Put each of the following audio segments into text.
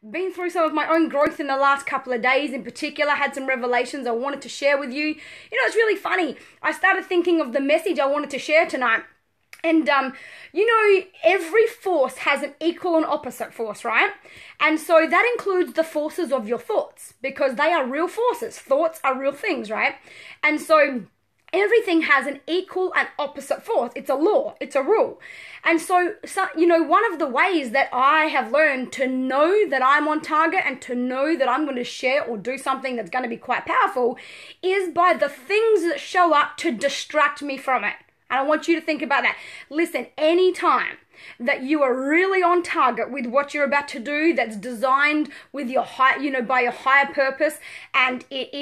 Been through some of my own growth in the last couple of days. In particular, had some revelations I wanted to share with you. It's really funny. I started thinking of the message I wanted to share tonight. And, every force has an equal and opposite force, right? And so that includes the forces of your thoughts, because they are real forces. Thoughts are real things, right? And so everything has an equal and opposite force. It's a law. It's a rule. And so, one of the ways that I have learned to know that I'm on target and to know that I'm going to share or do something that's going to be quite powerful is by the things that show up to distract me from it. And I want you to think about that. Listen, anytime that you are really on target with what you're about to do, that's designed with your by your higher purpose, and it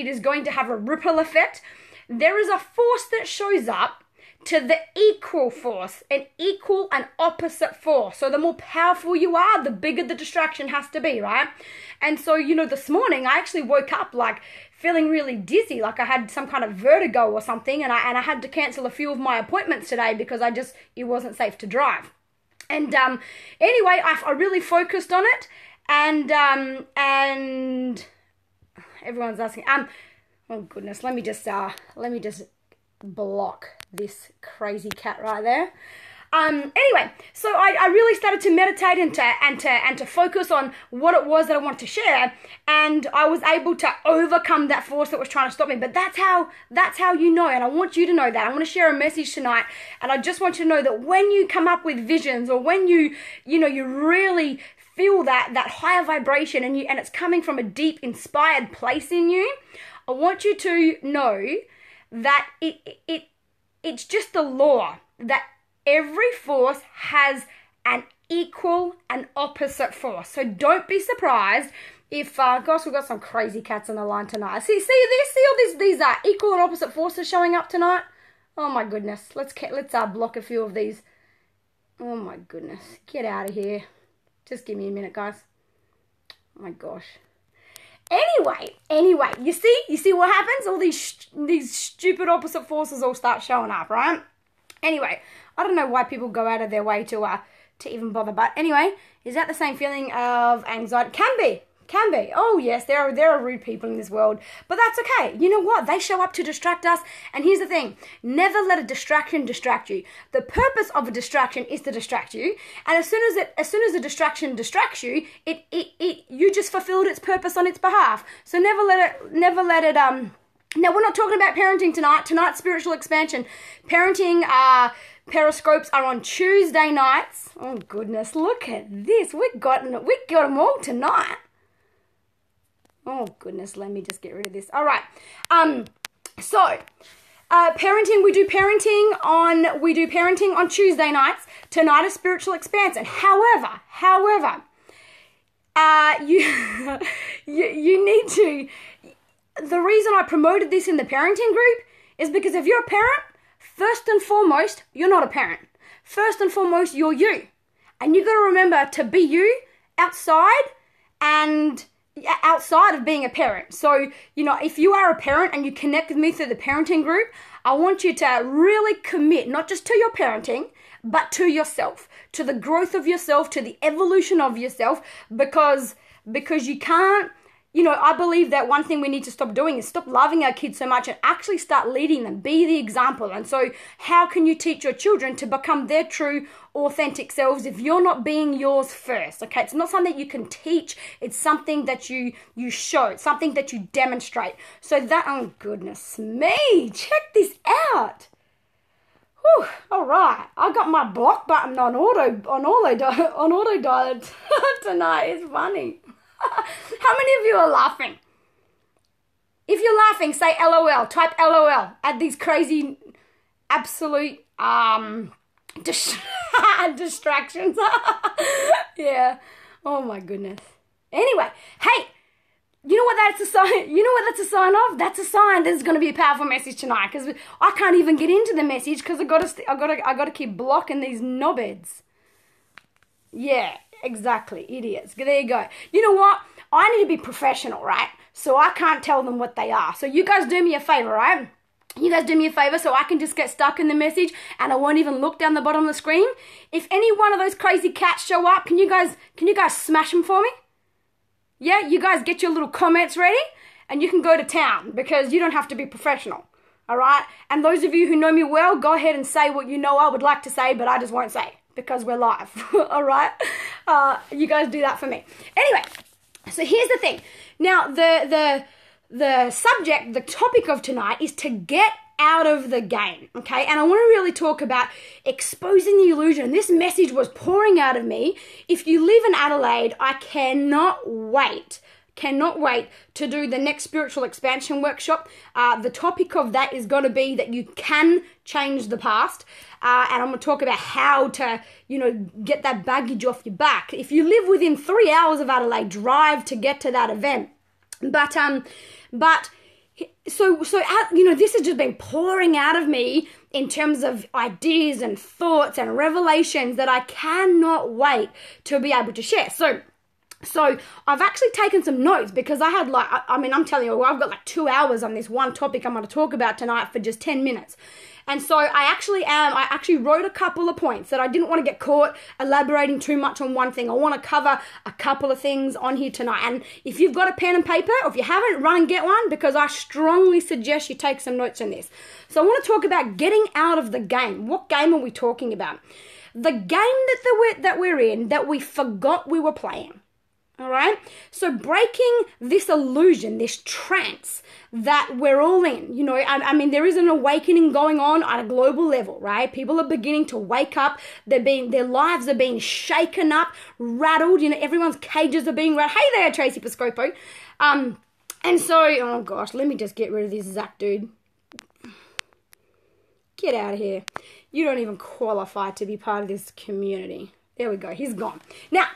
is going to have a ripple effect, there is a force that shows up to the equal force, an equal and opposite force. So the more powerful you are, the bigger the distraction has to be, right? And so, this morning I actually woke up feeling really dizzy, like I had some kind of vertigo or something, and I had to cancel a few of my appointments today because it wasn't safe to drive. And anyway, I really focused on it, and everyone's asking, oh goodness, let me just block this crazy cat right there. Anyway, so I really started to meditate and to focus on what it was that I wanted to share, and I was able to overcome that force that was trying to stop me. But that's how and I want you to know that. I want to share a message tonight, and I just want you to know that when you come up with visions, or when you really feel that higher vibration, and it's coming from a deep inspired place in you, I want you to know that it's just the law that every force has an equal and opposite force. So don't be surprised if, gosh, we've got some crazy cats on the line tonight. See this? See all these equal and opposite forces showing up tonight? Oh my goodness. Let's block a few of these. Oh my goodness. Get out of here. Just give me a minute, guys. Oh my gosh. Anyway, you see what happens? All these stupid opposite forces all start showing up, right? Anyway, I don't know why people go out of their way to even bother, but anyway, is that the same feeling of anxiety? Can be. Oh yes, there are rude people in this world, but that's okay. You know what? They show up to distract us, and here's the thing: never let a distraction distract you. The purpose of a distraction is to distract you, and as soon as the distraction distracts you, you just fulfilled its purpose on its behalf. So never let it. Now, we're not talking about parenting tonight. Tonight's spiritual expansion. Parenting periscopes are on Tuesday nights. Oh goodness, look at this. We got them all tonight. Oh goodness, let me just get rid of this. All right. So parenting, we do parenting on Tuesday nights. Tonight is spiritual expansion. However, you need to. The reason I promoted this in the parenting group is because if you're a parent, first and foremost, you're not a parent. First and foremost, you're you. And you got to remember to be you outside of being a parent. So, if you are a parent and you connect with me through the parenting group, I want you to really commit, not just to your parenting, but to yourself, to the growth of yourself, to the evolution of yourself, because you can't. I believe that one thing we need to stop doing is stop loving our kids so much and actually start leading them, be the example. And so how can you teach your children to become their true, authentic selves if you're not being yours first? Okay, it's not something that you can teach. It's something that you show. It's something that you demonstrate. So that, oh goodness me, check this out. Whew, all right, I got my block button on auto dial tonight. It's funny. How many of you are laughing? If you're laughing, say LOL. Type LOL at these crazy, absolute distractions. Yeah. Oh my goodness. Anyway, hey, you know what that's a sign? You know what that's a sign of? That's a sign there's going to be a powerful message tonight, because I can't even get into the message because I got to keep blocking these knobheads. Yeah. Exactly, idiots. There you go. You know what? I need to be professional, right? So I can't tell them what they are. So you guys do me a favor, right? you guys do me a favor so I can just get stuck in the message and I won't even look down the bottom of the screen. If any one of those crazy cats show up, can you guys smash them for me? Yeah, you guys get your little comments ready and you can go to town because you don't have to be professional. All right? And those of you who know me well, go ahead and say what you know I would like to say, but I just won't say because we're live. All right? You guys do that for me. Anyway, so here's the thing. Now, the subject, the topic of tonight is to get out of the game, okay? And I want to really talk about exposing the illusion. This message was pouring out of me. If you live in Adelaide, I cannot wait to do the next spiritual expansion workshop. The topic of that is going to be that you can change the past. And I'm going to talk about how to, get that baggage off your back. If you live within 3 hours of Adelaide, drive to get to that event. But this has just been pouring out of me in terms of ideas and thoughts and revelations that I cannot wait to be able to share. So I've actually taken some notes because I had I'm telling you, I've got 2 hours on this one topic I'm going to talk about tonight for just 10 minutes. And so I actually wrote a couple of points that I didn't want to get caught elaborating too much on one thing. I want to cover a couple of things on here tonight. And if you've got a pen and paper, or if you haven't, run and get one because I strongly suggest you take some notes on this. So I want to talk about getting out of the game. What game are we talking about? The game that we're in that we forgot we were playing. All right. So breaking this illusion, this trance that we're all in, there is an awakening going on at a global level, right? People are beginning to wake up. Their lives are being shaken up, rattled. Everyone's cages are being rattled. Hey there, Tracy Piscopo. And so, oh gosh, let me just get rid of this Zach dude. Get out of here. You don't even qualify to be part of this community. There we go. He's gone. Now,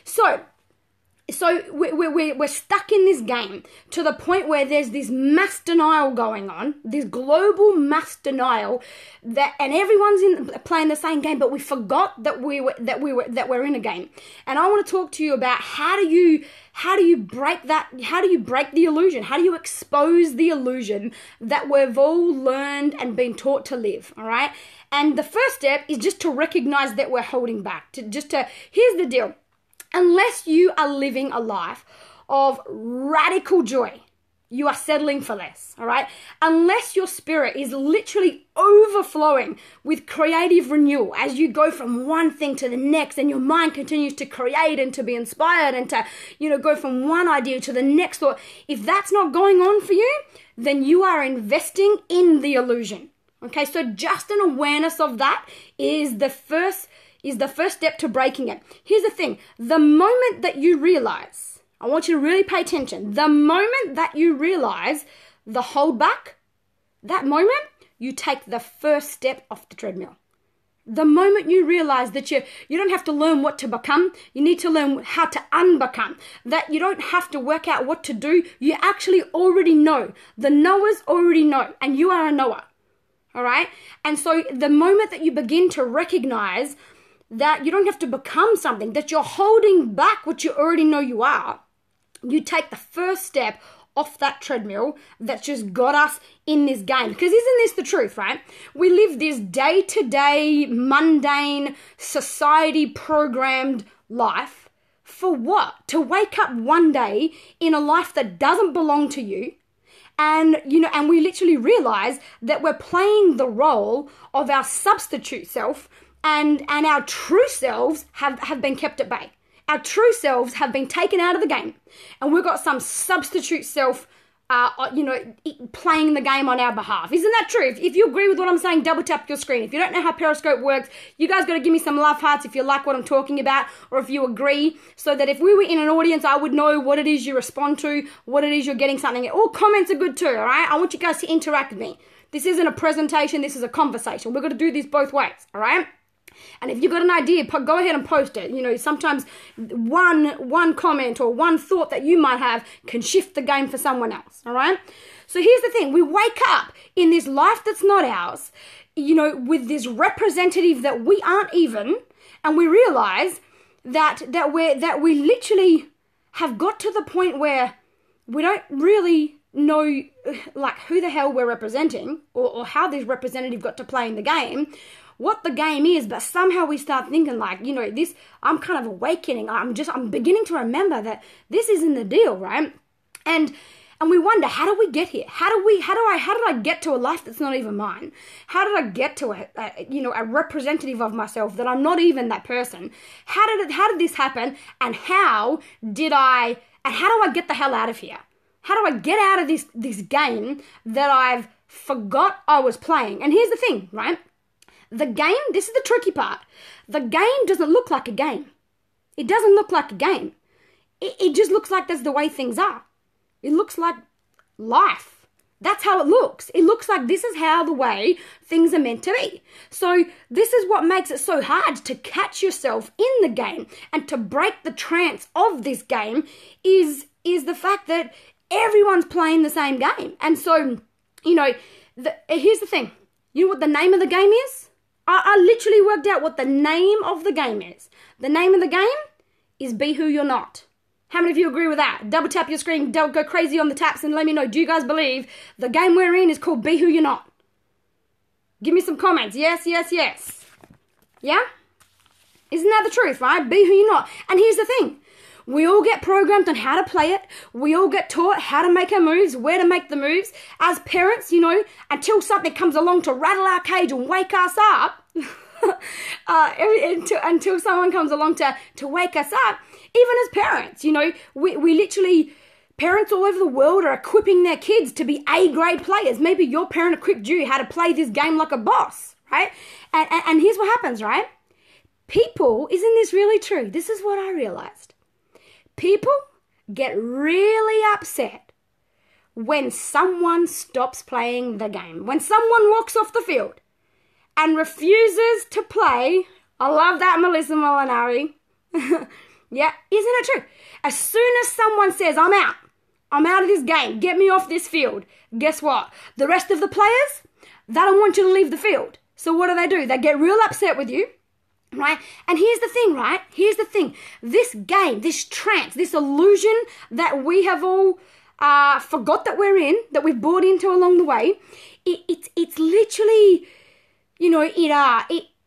So we're stuck in this game to the point where there's this mass denial going on, this global mass denial and everyone's playing the same game, but we forgot that we're in a game. And I want to talk to you about how do you break that? How do you break the illusion? How do you expose the illusion that we've all learned and been taught to live? All right. And the first step is just to recognize that we're holding back. Here's the deal. Unless you are living a life of radical joy, you are settling for less, all right? Unless your spirit is literally overflowing with creative renewal as you go from one thing to the next and your mind continues to create and to be inspired and to, go from one idea to the next thought. If that's not going on for you, then you are investing in the illusion. Okay, so just an awareness of that is the first step to breaking it. Here's the thing. The moment that you realize, I want you to really pay attention. The moment that you realize the hold back, that moment, you take the first step off the treadmill. The moment you realize that you don't have to learn what to become, you need to learn how to unbecome. That you don't have to work out what to do. You actually already know. The knowers already know, and you are a knower. All right? And so the moment that you begin to recognize that you don't have to become something, that you're holding back what you already know you are, you take the first step off that treadmill that just got us in this game. Because isn't this the truth, right? We live this day-to-day, mundane, society-programmed life. For what? To wake up one day in a life that doesn't belong to you, and we literally realize that we're playing the role of our substitute self, and our true selves have been kept at bay. Our true selves have been taken out of the game, and we've got some substitute self, playing the game on our behalf. Isn't that true? If you agree with what I'm saying, double tap your screen. If you don't know how Periscope works, you guys got to give me some love hearts if you like what I'm talking about, or if you agree, so that if we were in an audience, I would know what it is you respond to, what it is you're getting something. All comments are good too, all right? I want you guys to interact with me. This isn't a presentation, this is a conversation. We're going to do this both ways, all right? And if you've got an idea, go ahead and post it. Sometimes one comment or one thought that you might have can shift the game for someone else, all right? So here's the thing. We wake up in this life that's not ours, with this representative that we aren't even, and we realize that we literally have got to the point where we don't really know like who the hell we're representing or how this representative got to play in the game, what the game is, but somehow we start thinking like, this, I'm kind of awakening. I'm beginning to remember that this isn't the deal, right? And we wonder, how do we get here? How did I get to a life that's not even mine? How did I get to a representative of myself that I'm not even that person? How did this happen? And how do I get the hell out of here? How do I get out of this game that I've forgot I was playing? And here's the thing, right? The game, this is the tricky part. The game doesn't look like a game. It doesn't look like a game. It just looks like that's the way things are. It looks like life. That's how it looks. It looks like this is how the way things are meant to be. So this is what makes it so hard to catch yourself in the game and to break the trance of this game is the fact that everyone's playing the same game. And so, here's the thing. You know what the name of the game is? I literally worked out what the name of the game is. The name of the game is Be Who You're Not. How many of you agree with that? Double tap your screen, go crazy on the taps and let me know. Do you guys believe the game we're in is called Be Who You're Not? Give me some comments. Yes, yes, yes. Yeah? Isn't that the truth, right? Be who you're not. And here's the thing. We all get programmed on how to play it. We all get taught how to make our moves, where to make the moves. As parents, until something comes along to rattle our cage and wake us up, until someone comes along to wake us up, even as parents, we literally, parents all over the world are equipping their kids to be A-grade players. Maybe your parent equipped you how to play this game like a boss, right? And here's what happens, right? People, isn't this really true? This is what I realized. People get really upset when someone stops playing the game. When someone walks off the field and refuses to play. I love that, Melissa Molinari. Yeah, isn't it true? As soon as someone says, I'm out of this game, get me off this field, guess what? The rest of the players, they don't want you to leave the field. So what do? They get real upset with you. Right? And here's the thing, right? Here's the thing. This game, this trance, this illusion that we have all forgot that we're in, that we've bought into along the way, it's literally,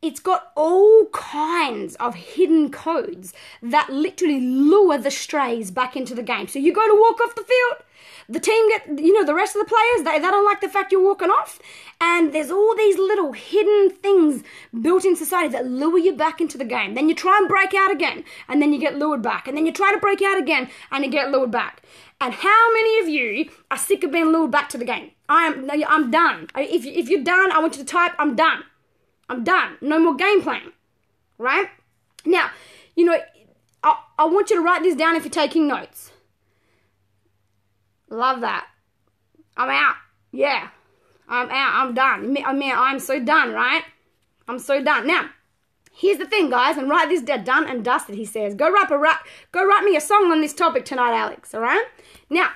it's got all kinds of hidden codes that literally lure the strays back into the game. So you go to walk off the field, the team the rest of the players, they don't like the fact you're walking off. And there's all these little hidden things built in society that lure you back into the game. Then you try and break out again, and then you get lured back. And then you try to break out again, and you get lured back. And how many of you are sick of being lured back to the game? I'm done. If you're done, I want you to type, I'm done. I'm done. No more game playing. Right? Now, I want you to write this down if you're taking notes. Love that. I'm out. Yeah. I'm out. I'm done. I'm so done, right? I'm so done. Now, here's the thing, guys, and write this down. Done and dusted, he says. Go write me a song on this topic tonight, Alex, all right? Now,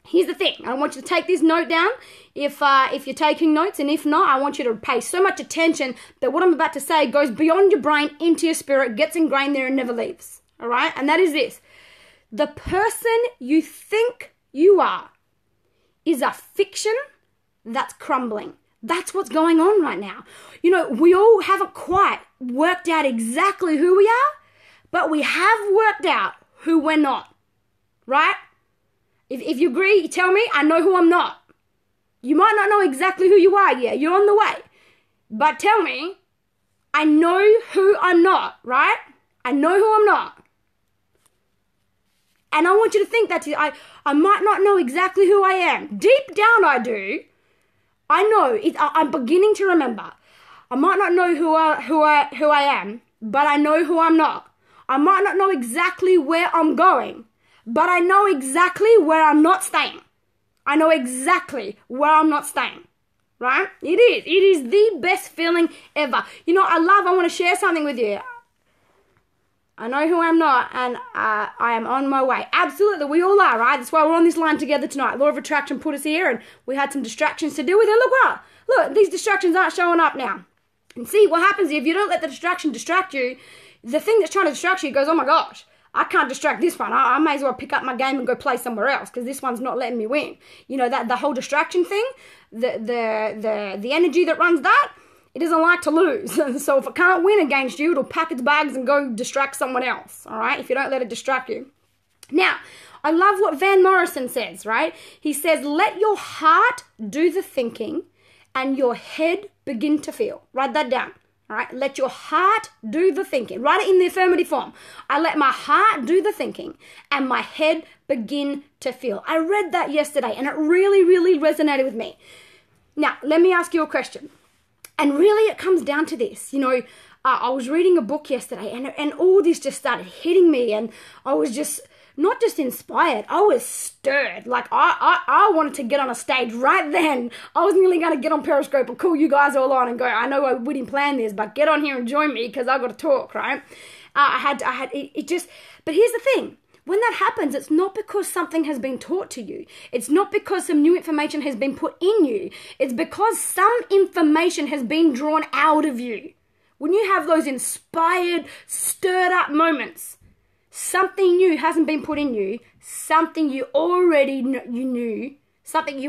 here's the thing. I want you to take this note down if you're taking notes, and if not, I want you to pay so much attention that what I'm about to say goes beyond your brain into your spirit, gets ingrained there and never leaves, all right? And that is this. The person you think you are is a fiction that's crumbling. That's what's going on right now. We all haven't quite worked out exactly who we are, but we have worked out who we're not, right? If you agree, you tell me, I know who I'm not. You might not know exactly who you are yet. You're on the way. But tell me, I know who I'm not, right? I know who I'm not. And I want you to think that I might not know exactly who I am. Deep down I do. I know. I'm beginning to remember. I might not know who I am, but I know who I'm not. I might not know exactly where I'm going, but I know exactly where I'm not staying. I know exactly where I'm not staying. Right? It is. It is the best feeling ever. I want to share something with you. I know who I'm not, and I am on my way. Absolutely, we all are, right? That's why we're on this line together tonight. Law of Attraction put us here, and we had some distractions to deal with. And look, these distractions aren't showing up now. And see, what happens if you don't let the distraction distract you, the thing that's trying to distract you goes, oh my gosh, I can't distract this one. I may as well pick up my game and go play somewhere else because this one's not letting me win. You know, that the whole distraction thing, the energy that runs that, it doesn't like to lose. So if it can't win against you, it'll pack its bags and go distract someone else, all right, if you don't let it distract you. Now, I love what Van Morrison says, right? He says, let your heart do the thinking and your head begin to feel. Write that down, all right? Let your heart do the thinking. Write it in the affirmative form. I let my heart do the thinking and my head begin to feel. I read that yesterday and it really, really resonated with me. Now, let me ask you a question. And really it comes down to this, you know, I was reading a book yesterday and all this just started hitting me and I was just, not just inspired, I was stirred. Like I wanted to get on a stage right then. I was nearly going to get on Periscope and call you guys all on and go, I know we didn't plan this, but get on here and join me because I've got to talk, right? But here's the thing. When that happens, it's not because something has been taught to you. It's not because some new information has been put in you. It's because some information has been drawn out of you. When you have those inspired, stirred up moments, something new hasn't been put in you, something you already knew, something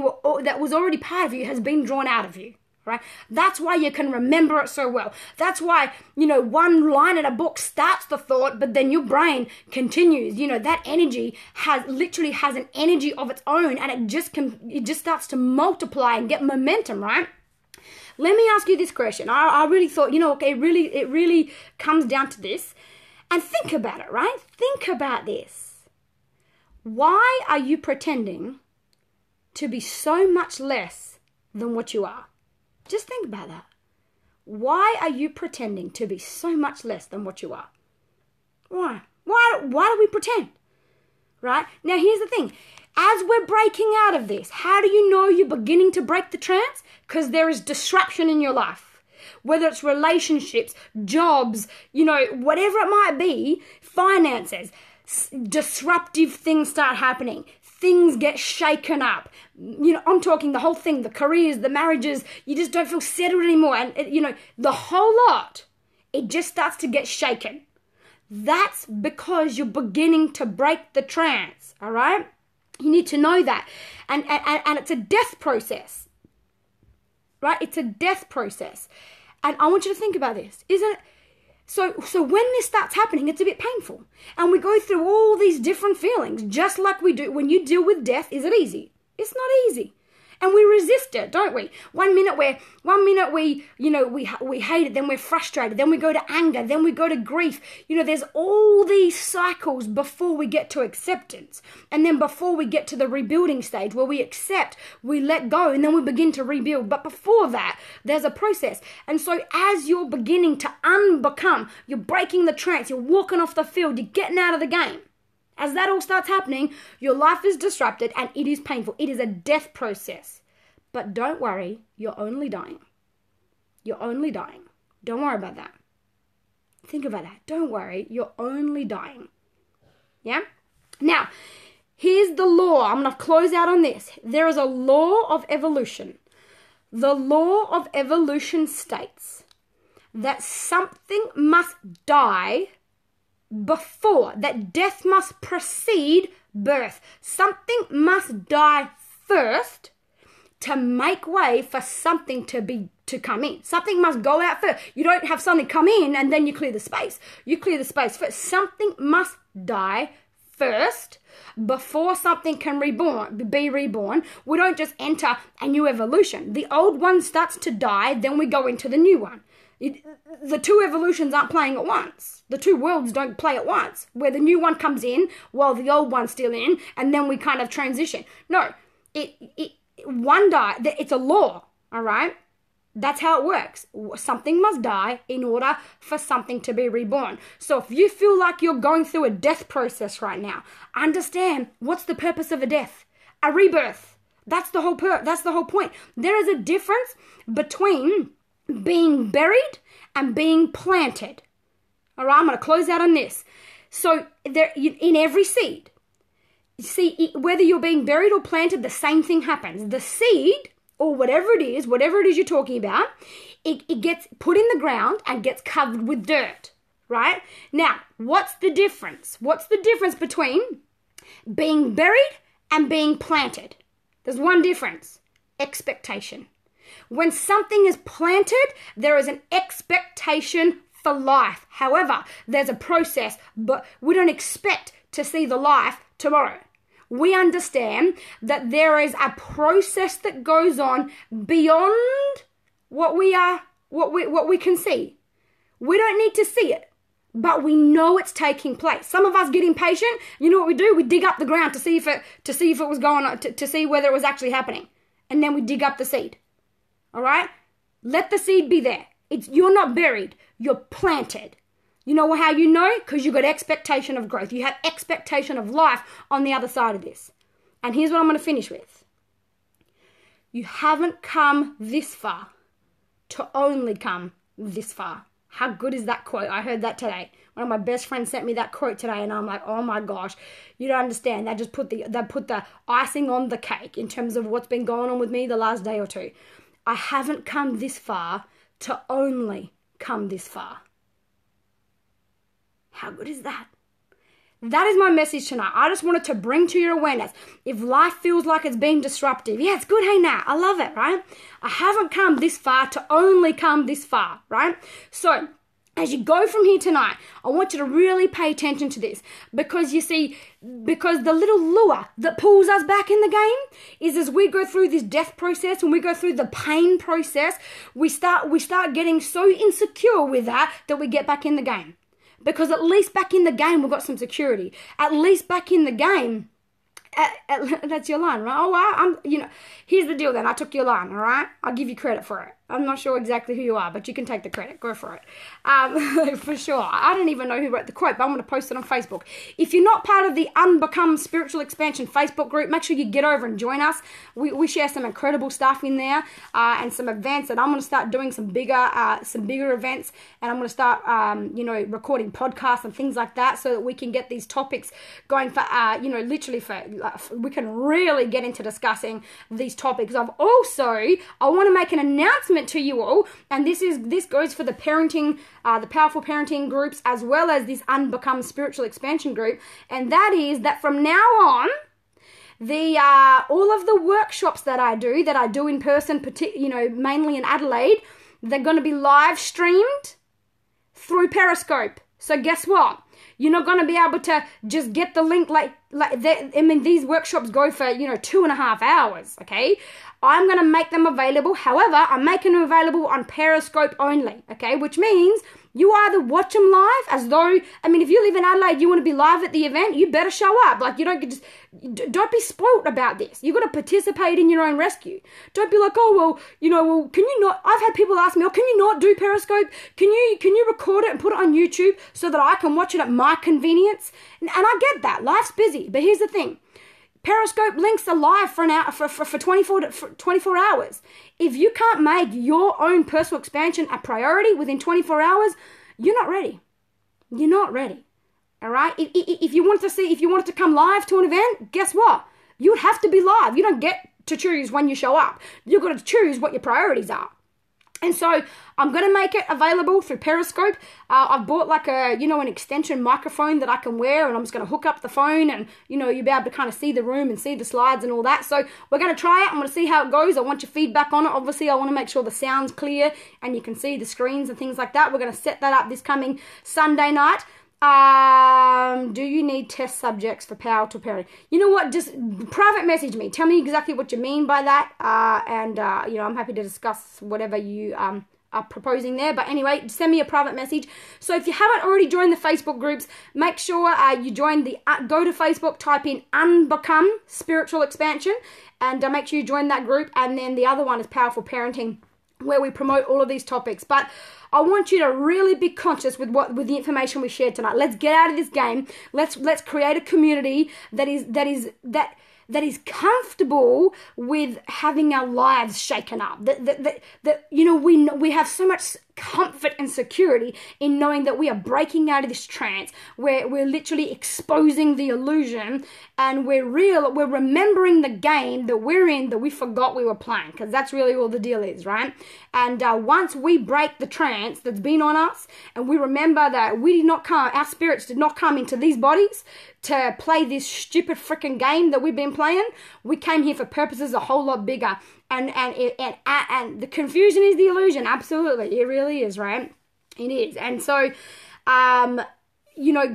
that was already part of you has been drawn out of you. Right? That's why you can remember it so well. That's why, you know, one line in a book starts the thought, but then your brain continues. You know, that energy literally has an energy of its own, and it just starts to multiply and get momentum, right? Let me ask you this question. I really thought, you know, okay, it really comes down to this. And think about it, right? Think about this. Why are you pretending to be so much less than what you are? Just think about that. Why are you pretending to be so much less than what you are? Why? Why do we pretend? Right? Now, here's the thing. As we're breaking out of this, how do you know you're beginning to break the trance? Because there is disruption in your life. Whether it's relationships, jobs, you know, whatever it might be, finances, disruptive things start happening. Things get shaken up. You know, I'm talking the whole thing, the careers, the marriages, you just don't feel settled anymore. And, you know, the whole lot, it just starts to get shaken. That's because you're beginning to break the trance, all right? You need to know that. And it's a death process, right? It's a death process. And I want you to think about this. Isn't it? So when this starts happening, it's a bit painful. And we go through all these different feelings, just like we do. When you deal with death, is it easy? It's not easy. And we resist it, don't we? One minute we hate it, then we're frustrated, then we go to anger, then we go to grief. You know, there's all these cycles before we get to acceptance. And then before we get to the rebuilding stage where we accept, we let go, and then we begin to rebuild. But before that, there's a process. And so as you're beginning to unbecome, you're breaking the trance, you're walking off the field, you're getting out of the game. As that all starts happening, your life is disrupted and it is painful. It is a death process. But don't worry, you're only dying. You're only dying. Don't worry about that. Think about that. Don't worry, you're only dying. Yeah? Now, here's the law. I'm going to close out on this. There is a law of evolution. The law of evolution states that something must die before, that death must precede birth. Something must die first to make way for something to come in. Something must go out first. You don't have something come in and then you clear the space. You clear the space first. Something must die first before something can be reborn. We don't just enter a new evolution. The old one starts to die, then we go into the new one. The two evolutions aren't playing at once. The two worlds don't play at once, where the new one comes in while the old one's still in, and then we kind of transition. No, one die. It's a law, all right? That's how it works. Something must die in order for something to be reborn. So if you feel like you're going through a death process right now, understand what's the purpose of a death? A rebirth. That's the whole point. There is a difference between being buried and being planted. All right, I'm going to close out on this. So there, in every seed, see, whether you're being buried or planted, the same thing happens. The seed, or whatever it is you're talking about, it gets put in the ground and gets covered with dirt. right? Now, what's the difference? What's the difference between being buried and being planted? There's one difference: expectation. When something is planted, there is an expectation for life. However, there's a process, but we don't expect to see the life tomorrow. We understand that there is a process that goes on beyond what we can see. We don't need to see it, but we know it's taking place. Some of us get impatient. You know what we do? We dig up the ground to see if it was going on, to see whether it was actually happening, and then we dig up the seed. All right? Let the seed be there. You're not buried. You're planted. You know how you know? Because you've got expectation of growth. You have expectation of life on the other side of this. And here's what I'm going to finish with. You haven't come this far to only come this far. How good is that quote? I heard that today. One of my best friends sent me that quote today, and I'm like, oh my gosh, you don't understand. They put the icing on the cake in terms of what's been going on with me the last day or two. I haven't come this far to only come this far. How good is that? That is my message tonight. I just wanted to bring to your awareness. If life feels like it's being disruptive, yeah, it's good, hey now, I love it, right? I haven't come this far to only come this far, right? So, as you go from here tonight, I want you to really pay attention to this, because you see, because the little lure that pulls us back in the game is, as we go through this death process, when we go through the pain process, we start getting so insecure with that we get back in the game. Because at least back in the game, we've got some security. At least back in the game, that's your line, right? Oh, here's the deal then. I took your line, all right? I'll give you credit for it. I'm not sure exactly who you are, but you can take the credit. Go for it. For sure. I don't even know who wrote the quote, but I'm going to post it on Facebook. If you're not part of the Unbecome Spiritual Expansion Facebook group, make sure you get over and join us. We share some incredible stuff in there, and some events, and I'm going to start doing some bigger events, and I'm going to start, recording podcasts and things like that, so that we can get these topics going for, we can really get into discussing these topics. I want to make an announcement to you all, and this goes for the parenting, the powerful parenting groups, as well as this Unbecome Spiritual Expansion group, and that is that from now on, all of the workshops that I do in person, mainly in Adelaide, they're going to be live streamed through Periscope. So guess what? You're not going to be able to just get the link these workshops go for, 2.5 hours, okay? I'm going to make them available. However, I'm making them available on Periscope only, okay? Which means you either watch them live as though, if you live in Adelaide, you want to be live at the event, you better show up. Don't be spoilt about this. You've got to participate in your own rescue. Don't be like, can you not, I've had people ask me, can you not do Periscope? Can you record it and put it on YouTube so that I can watch it at my convenience? And I get that. Life's busy. But here's the thing. Periscope links are live for an hour, for 24 hours. If you can't make your own personal expansion a priority within 24 hours, you're not ready. You're not ready. All right? If you wanted to come live to an event, guess what? You would have to be live. You don't get to choose when you show up. You've got to choose what your priorities are. And so I'm going to make it available through Periscope. I've bought an extension microphone that I can wear, and I'm just going to hook up the phone, and, you'll be able to kind of see the room and see the slides and all that. So we're going to try it. I'm going to see how it goes. I want your feedback on it. Obviously, I want to make sure the sound's clear and you can see the screens and things like that. We're going to set that up this coming Sunday night. Do you need test subjects for Powerful Parenting? You know what? Just private message me. Tell me exactly what you mean by that. I'm happy to discuss whatever you are proposing there. But anyway, send me a private message. So if you haven't already joined the Facebook groups, make sure you join go to Facebook, type in Unbecome Spiritual Expansion, and make sure you join that group. And then the other one is Powerful Parenting, where we promote all of these topics. But I want you to really be conscious with the information we shared tonight. Let's get out of this game. Let's create a community that is comfortable with having our lives shaken up. We have so much comfort and security in knowing that we are breaking out of this trance, where we're literally exposing the illusion, and we're remembering the game that we're in that we forgot we were playing, because that's really all the deal is, right? And once we break the trance that's been on us, and we remember that our spirits did not come into these bodies to play this stupid freaking game that we've been playing. We came here for purposes a whole lot bigger. And the confusion is the illusion. Absolutely. It really is, right? It is. And so,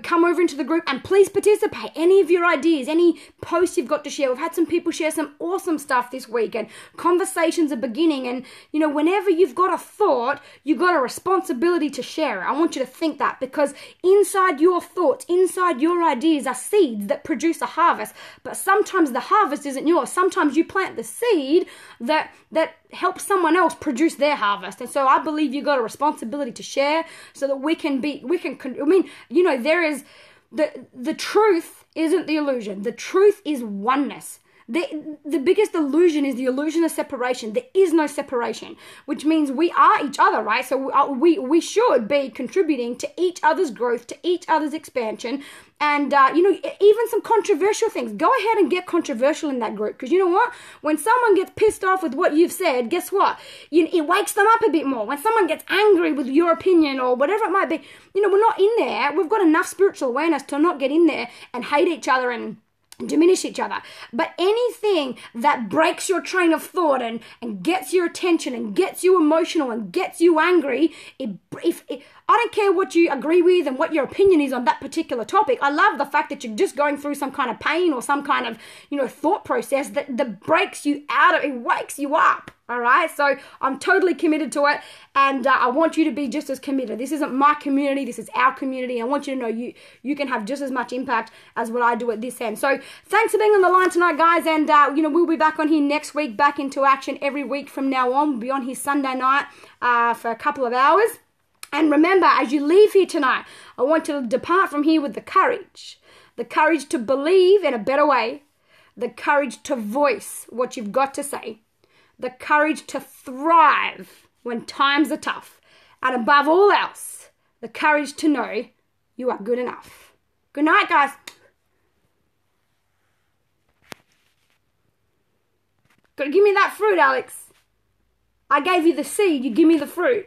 come over into the group and please participate. Any of your ideas, any posts you've got to share. We've had some people share some awesome stuff this week, and conversations are beginning. And, whenever you've got a thought, you've got a responsibility to share it. I want you to think that, because inside your thoughts, inside your ideas are seeds that produce a harvest. But sometimes the harvest isn't yours. Sometimes you plant the seed that helps someone else produce their harvest. And so I believe you've got a responsibility to share, so that there is the truth isn't the illusion. The truth is oneness. The biggest illusion is the illusion of separation. There is no separation, which means we are each other, right? So we should be contributing to each other's growth, to each other's expansion, and even some controversial things. Go ahead and get controversial in that group, because you know what? When someone gets pissed off with what you've said, guess what? It wakes them up a bit more. When someone gets angry with your opinion or whatever it might be, we're not in there. We've got enough spiritual awareness to not get in there and hate each other and diminish each other. But anything that breaks your train of thought and gets your attention and gets you emotional and gets you angry, I don't care what you agree with and what your opinion is on that particular topic. I love the fact that you're just going through some kind of pain or some kind of, thought process that breaks you out of it, wakes you up. All right. So I'm totally committed to it. And I want you to be just as committed. This isn't my community. This is our community. I want you to know you can have just as much impact as what I do at this end. So thanks for being on the line tonight, guys. And, we'll be back on here next week, back into action every week from now on. We'll be on here Sunday night for a couple of hours. And remember, as you leave here tonight, I want you to depart from here with the courage to believe in a better way, the courage to voice what you've got to say, the courage to thrive when times are tough, and above all else, the courage to know you are good enough. Good night, guys. Give me that fruit, Alex. I gave you the seed, you give me the fruit.